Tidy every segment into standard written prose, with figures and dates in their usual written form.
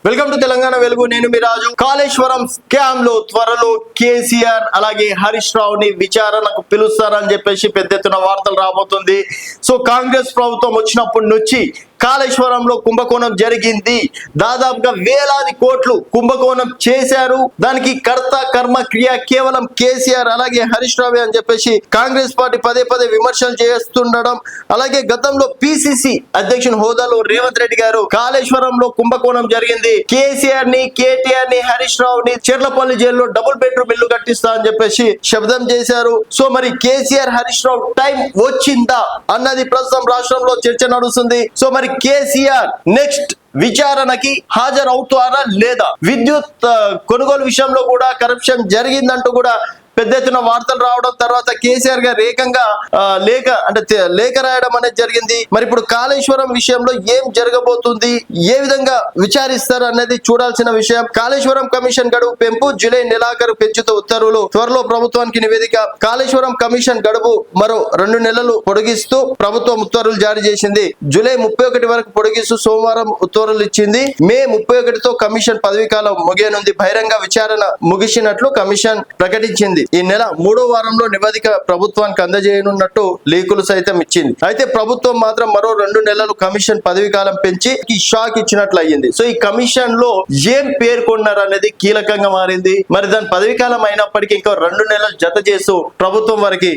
Welcome to Telangana వెలుగు. నేను మీ రాజు. Kaleshwaram scam లో త్వరలో కేసీఆర్ అలాగే హరీష్ రావుని విచారణకు పిలుస్తారని చెప్పేసి పెద్ద ఎత్తున వార్తలు రాబోతుంది. సో కాంగ్రెస్ ప్రభుత్వం వచ్చినప్పటి నుంచి కాళేశ్వరంలో కుంభకోణం జరిగింది. దాదాపుగా వేలాది కోట్లు కుంభకోణం చేశారు. దానికి కర్త కర్మ క్రియ కేవలం కేసీఆర్ అలాగే హరీష్ రావు అని చెప్పేసి కాంగ్రెస్ పార్టీ పదే పదే విమర్శలు చేస్తుండడం, అలాగే గతంలో పిసిసి అధ్యక్షుని హోదాలో రేవంత్ రెడ్డి గారు కాళేశ్వరంలో కుంభకోణం జరిగింది, కేసీఆర్ ని కేటీఆర్ ని హరీష్ రావుని చెర్లపల్లి జైల్లో డబుల్ బెడ్రూమ్ ఇల్లు కట్టిస్తా అని చెప్పేసి శబ్దం చేశారు. సో మరి కేసీఆర్ హరీష్ రావు టైం వచ్చిందా అన్నది ప్రస్తుతం రాష్ట్రంలో చర్చ నడుస్తుంది. సో మరి కేసీఆర్ నెక్స్ట్ విచారణకి హాజరవుతారా లేదా? విద్యుత్ కొనుగోలు విషయంలో కూడా కరప్షన్ జరిగిందంటూ కూడా పెద్ద ఎత్తున వార్తలు రావడం, తర్వాత కేసీఆర్ గారు ఏకంగా లేఖ రాయడం అనేది జరిగింది. మరి ఇప్పుడు కాళేశ్వరం విషయంలో ఏం జరగబోతుంది, ఏ విధంగా విచారిస్తారు అనేది చూడాల్సిన విషయం. కాళేశ్వరం కమిషన్ గడువు పెంపు, జూలై నెలాఖరు పెంచుతూ ఉత్తర్వులు, త్వరలో ప్రభుత్వానికి నివేదిక. కాళేశ్వరం కమిషన్ గడువు మరో 2 నెలలు పొడిగిస్తూ ప్రభుత్వం ఉత్తర్వులు జారీ చేసింది. జూలై 31 వరకు పొడిగిస్తూ సోమవారం ఉత్తర్వులు ఇచ్చింది. మే 31తో కమిషన్ పదవీ కాలం ముగియనుంది. బహిరంగ విచారణ ముగిసినట్లు కమిషన్ ప్రకటించింది. ఈ నెల 3వ వారంలో నివేదిక ప్రభుత్వానికి అందజేయనున్నట్టు లీకులు సైతం ఇచ్చింది. అయితే ప్రభుత్వం మాత్రం మరో 2 నెలలు కమిషన్ పదవీ కాలం పెంచి షాక్ ఇచ్చినట్లు అయ్యింది. సో ఈ కమిషన్ లో ఏం పేర్కొన్నారు అనేది కీలకంగా మారింది. మరి దాని పదవీ కాలం అయినప్పటికీ ఇంకా 2 నెలలు జత చేస్తూ ప్రభుత్వం వారికి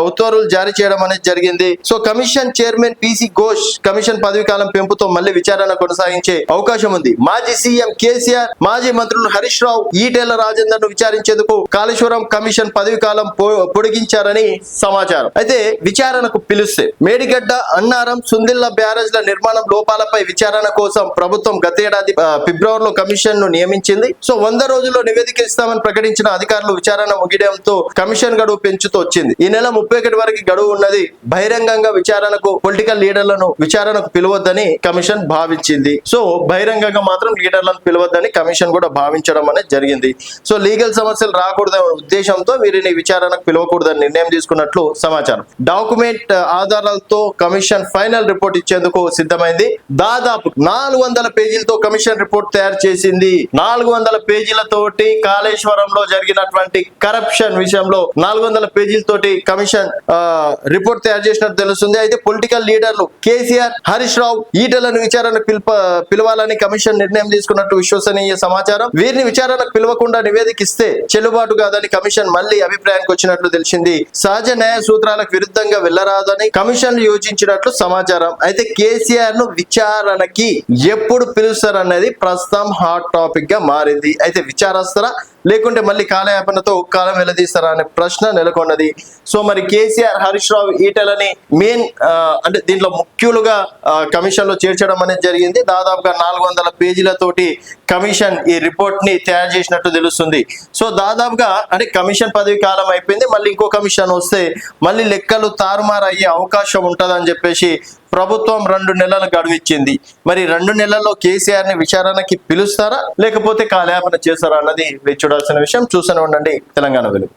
ఉత్తర్వులు జారీ చేయడం అనేది జరిగింది. So commission chairman PC Ghosh commission పదవీ కాలం పెంపుతో మళ్ళీ విచారణ కొనసాగించే అవకాశం ఉంది. మాజీ సీఎం కేసీఆర్, మాజీ మంత్రులు హరీష్ రావు, ఈటెల రాజేందర్ ను విచారించేందుకు కాళేశ్వరం కమిషన్ పదవి కాలం పొడిగించారని సమాచారం. అయితే విచారణకు పిలిస్తే మేడిగడ్డ, అన్నారం, సుందిల్ల బ్యారేజ్ల నిర్మాణం లోపాలపై విచారణ కోసం ప్రభుత్వం గతేడాది ఫిబ్రవరిలో కమిషన్ ను నియమించింది. సో 100 రోజుల్లో నివేదిక ఇస్తామని ప్రకటించిన అధికారులు విచారణ ముగియడంతో కమిషన్ గడువు పెంచుతూ వచ్చింది. ఈ నెల 31 వరకు గడువు ఉన్నది. బహిరంగంగా విచారణకు పొలిటికల్ లీడర్లను విచారణకు పిలవద్దని కమిషన్ భావించింది. సో బహిరంగంగా మాత్రం లీడర్లను పిలవద్దని కమిషన్ కూడా భావించడం అనేది జరిగింది. సో లీగల్ సమస్యలు రాకూడదనే ఉద్దేశంతో వీరిని విచారణకు పిలవకూడదని నిర్ణయం తీసుకున్నట్లు సమాచారం. డాక్యుమెంట్ ఆధారాలతో కమిషన్ ఫైనల్ రిపోర్ట్ ఇచ్చేందుకు సిద్ధమైంది. దాదాపు 400 పేజీలతో కమిషన్ రిపోర్ట్ తయారు చేసింది. 400 పేజీలతోటి కాళేశ్వరంలో జరిగినటువంటి కరప్షన్ విషయంలో 400 పేజీలతోటి కమిషన్ రిపోర్ట్ తయారు చేసినట్టు తెలుస్తుంది. అయితే పొలిటికల్ లీడర్లు కేసీఆర్, హరీష్ రావు, ఈటలను విచారణకు పిలవాలని కమిషన్ నిర్ణయం తీసుకున్నట్టు విశ్వసనీయ సమాచారం. వీరిని విచారణకు పిలవకుండా నివేదిక ఇస్తే చెల్లుబాటు కాదని కమిషన్ మళ్లీ అభిప్రాయానికి వచ్చినట్లు తెలిసింది. సహజ న్యాయ సూత్రాలకు విరుద్ధంగా వెళ్లరాదని కమిషన్ యోచించినట్లు సమాచారం. అయితే కేసీఆర్ ను విచారణకి ఎప్పుడు పిలుస్తారనేది ప్రస్తుతం హాట్ టాపిక్ గా మారింది. అయితే విచారిస్తారా లేకుంటే మళ్ళీ కాలయాపనతో కాలం వెల్లదీస్తారా అనే ప్రశ్న నెలకొన్నది. సో మరి కేసీఆర్, హరీష్ రావు, ఈటలని మెయిన్ అంటే దీంట్లో ముఖ్యులుగా కమిషన్ లో చేర్చడం అనేది జరిగింది. దాదాపుగా 400 పేజీలతోటి కమిషన్ ఈ రిపోర్ట్ ని తయారు చేసినట్టు తెలుస్తుంది. సో దాదాపుగా అంటే కమిషన్ పదవి కాలం అయిపోయింది, మళ్ళీ ఇంకో కమిషన్ వస్తే మళ్ళీ లెక్కలు తారుమారు అయ్యే అవకాశం ఉంటుందని చెప్పేసి ప్రభుత్వం 2 నెలలు గడువు ఇచ్చింది. మరి 2 నెలల్లో కేసీఆర్ ని విచారణకి పిలుస్తారా లేకపోతే కాలయాపన చేస్తారా అన్నది చూడాల్సిన విషయం. చూస్తూనే ఉండండి తెలంగాణ వెలుగు.